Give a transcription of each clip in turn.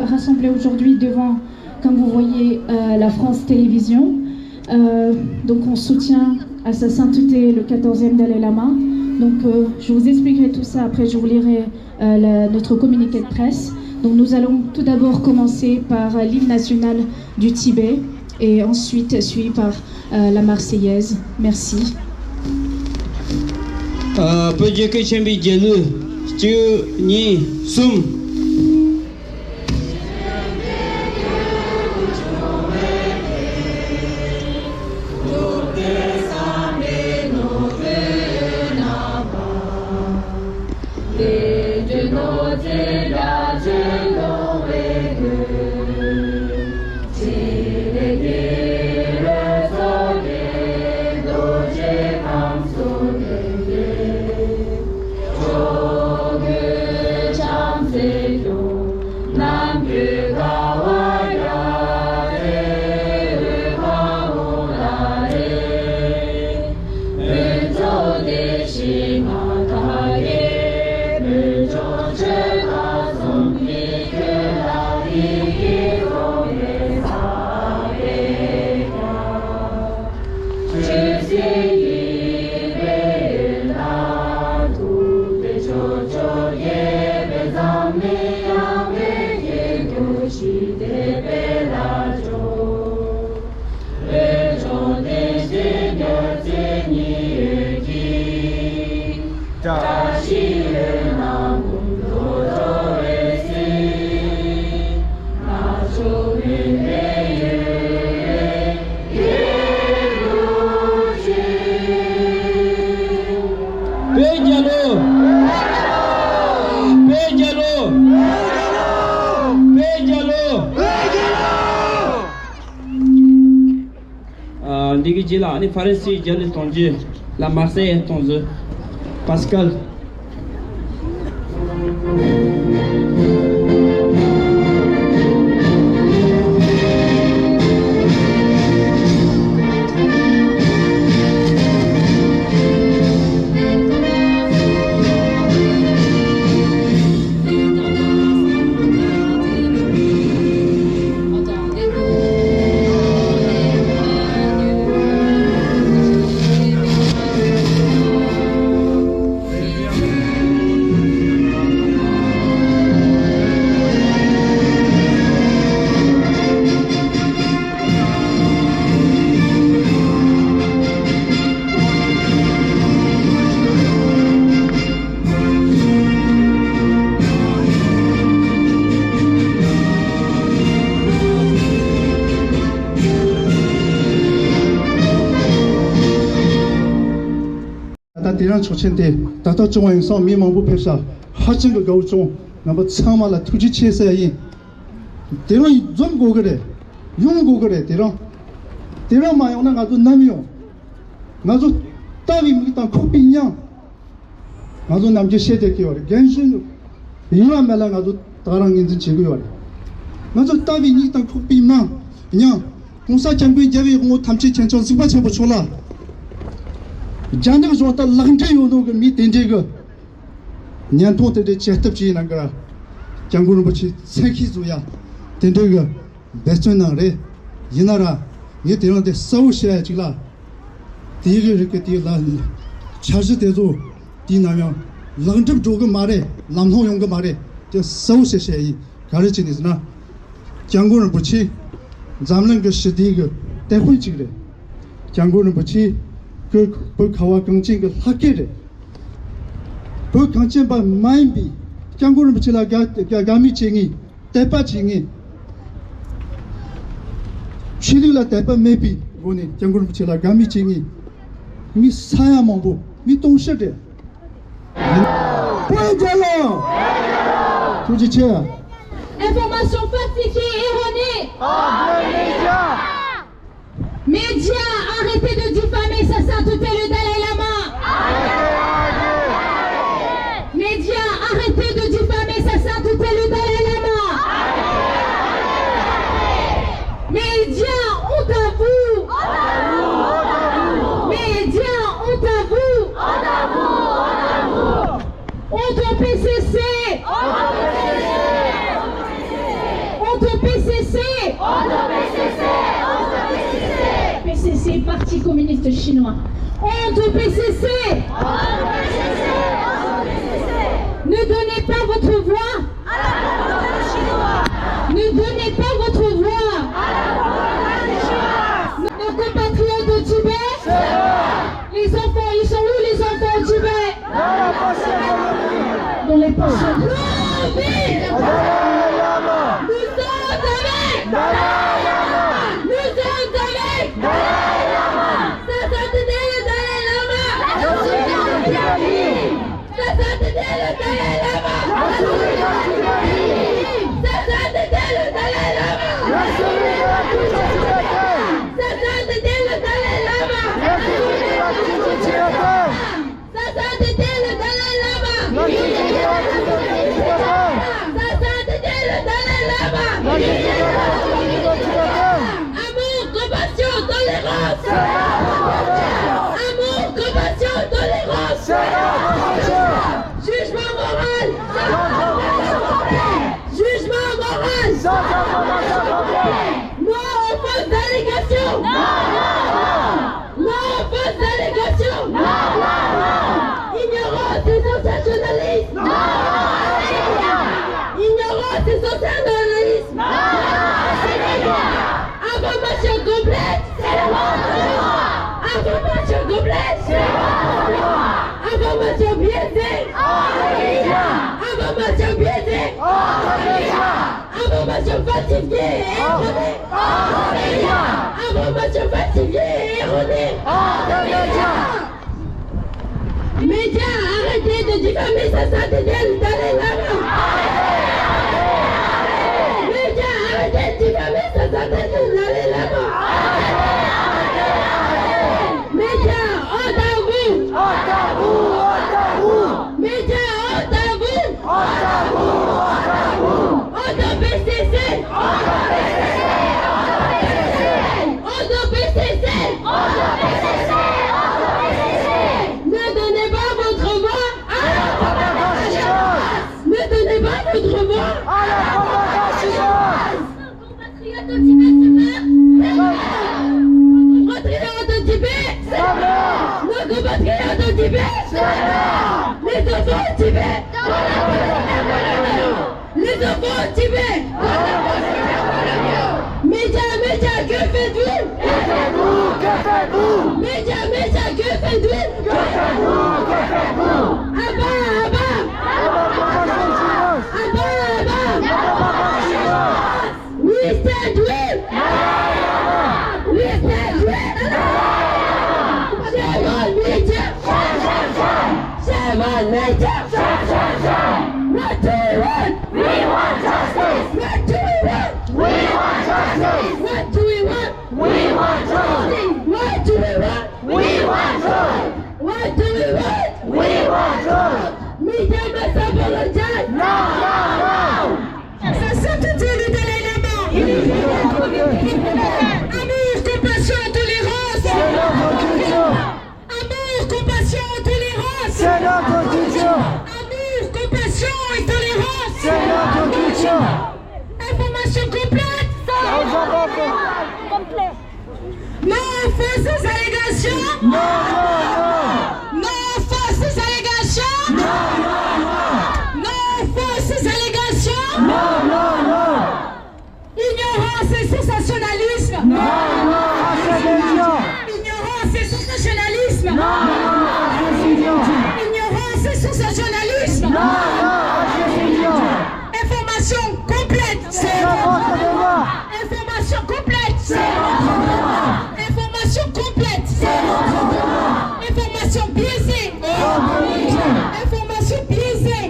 Rassemblés aujourd'hui devant, comme vous voyez, la France Télévisions. Donc on soutient à sa sainteté le 14e Dalai Lama. Donc je vous expliquerai tout ça, après je vous lirai notre communiqué de presse. Donc nous allons tout d'abord commencer par l'hymne national du Tibet et ensuite suivi par la Marseillaise. Merci. La Marseille est en jeu. Pascal. 초천대 다다 중앙에서 미망부 폐사 하층의 거우종 나뭐 참말라 투지치에서이 대로 좀 고그래 용 고그래 대로 마요나 가도 남이요 나도 따위 미tan 코비냐 나도 남지 세대기요 gen신 이만 말라 나도 다랑 인진 제고요 나도 따위 미tan 코비나 그냥 공사 장비 제비 뭐 탐치 천천 수바 쳐보 졸라 जानने को जोता लगते ही होने को मी तेंजे को न्यान तो तेरे चेहतब चीज़ ना करा जंगलों में चीज़ सेंखी जोया तेंजे को बेचने ना रे ये ना रा ये तेरा ते सौ शेयर चिला तीगे के तीला चार्ज ते जो तीन नामियों लगते जो को मारे लामहों यों को मारे जो सौ शेयर ही कार्य चीज़ ना जंगलों में चीज़ जामलन के शिदी को तेहुई चीज़ जंगलों में चीज़ 그 가와 경쟁 그 학계래 그 경쟁 바 마인비 장고를 붙이라 가미쟁이 대파쟁이 취리라 대파 메비 보니 장고를 붙이라 가미쟁이 미 사야몽부 미 동셔대 Point dialogue. Tout dit tiens. Information falsifiée et erronée. Médias, arrêtez de diffamer sa sainteté le Dalai Lama. Médias, arrêtez de diffamer sa sainteté le Dalai Lama. Médias, honte à vous. Médias, honte à vous. Honte au PCC. Honte au PCC. PCC, Parti communiste chinois. Honte au PCC. Ne donnez pas votre voix. Ne donnez pas votre voix. Nos compatriotes au Tibet. Les enfants, ils sont où les enfants au Tibet? Dans les poches. Non, vite. Nous sommes avec. Nous sommes avec. Ça sainteté le Dalai Lama. Ça sainteté le Dalai Lama. Ça sainteté le Dalai Lama. Ça sainteté le Dalai Lama. Ça sainteté le Dalai Lama. Ça sainteté le Dalai Lama. Amour, compassion, tolérance. Amour, compassion, tolérance. Jugement moral. Jugement moral. Non aux fausses allégations. Non aux fausses allégations. Ignorance et sensationnalisme. Ignorance et sensationnalisme. Information complète. Information complète. Information biaisée. Information biaisée. Information falsifiée et erronée. Information falsifiée et erronée. Médias, arrêtez de diffamer sa sainteté le Dalai Lama. Médias, arrêtez de diffamer sa sainteté le Dalai Lama. Médias, honte à vous. Médias, honte à vous. Honte au PCC. Honte au PCC. Ne donnez pas votre voix à la propagande. Ne donnez pas votre voix à la propagande. Compatriotes au Tibet se meurent. Compatriotes au Tibet se meurent. Nos compatriotes au Tibet se meurent. Les enfants au Tibet. Les enfants au Tibet. Médias, que faites-vous? Médias, que faites-vous? Abba. We stand with. Shame on media. What do we want? We want justice. What do we want? We want justice. What do we want? We want justice. What do we want? We want justice. What do we want? We want justice. Media must apologize. No. Ça sainteté le Dalai Lama. Amour, compassion, tolérance. Amour, compassion, tolérance. C'est notre culture. Amour, compassion et tolérance. C'est notre culture. Information complète. Complet. Non fausses allégations. Non fausses allégations. Non fausses allégations. Ignorance et sensationnalisme. Ignorance et sensationnalisme. Ignorance et sensationnalisme. Information complète. C'est notre devoir. Information complète. Information complète. Information biaisée. Information biaisée.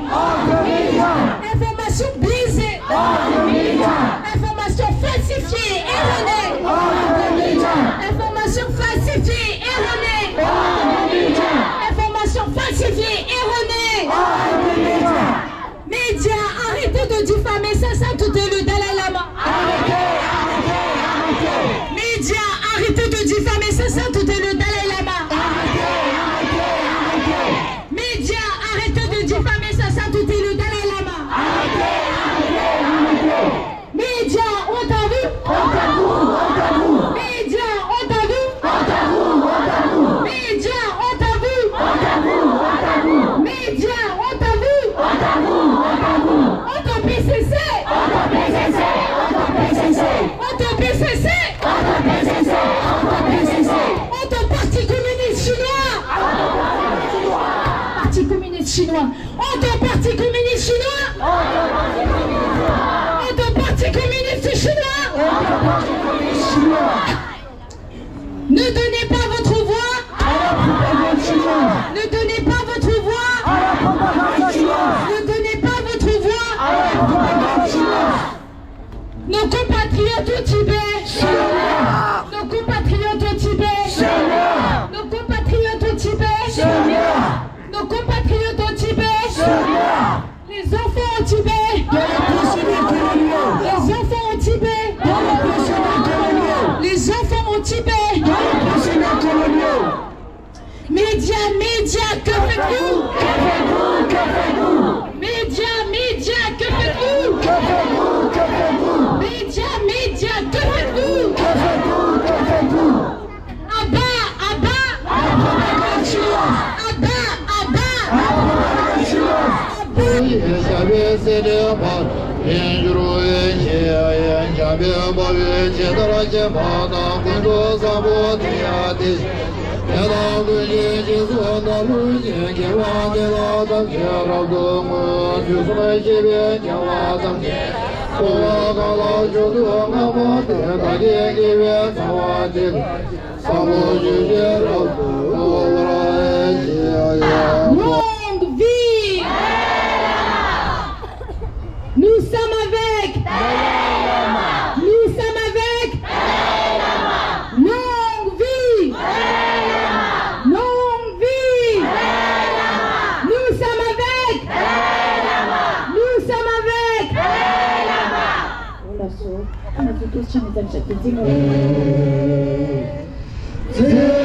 arrêtez de diffamer Saint Touté, le Dalai Lama. Médias, arrêtez de diffamer Saint Touté, le Dalai Lama. Médias, arrêtez de diffamer Saint Touté, le Dalai Lama. Médias, on t'a vu? Médias, on t'a vu? Médias, on t'a vu? Médias, on t'a vu? On t'a PCC. On t'a PCC. On t'a Parti communiste chinois. Parti communiste chinois. On t'a Parti communiste chinois. On t'a Parti communiste chinois. Ne donnez pas votre voix. Ne donnez pas votre voix. Ne donnez pas votre voix. Nos compatriotes au Tibet. Nos compatriotes au Tibet. Nos compatriotes au Tibet. Nos compatriotes au Tibet. Les enfants au Tibet. Les enfants au Tibet. Les enfants au Tibet. Médias, médias, que faites-vous? Médias, médias, que faites-vous? Médias, médias, que faites-vous? Abat, abat. Abat, abat. Longue vie. Nous sommes avec. Nous sommes avec. Longue vie. Longue vie. Nous sommes avec. Nous sommes avec. Yeah.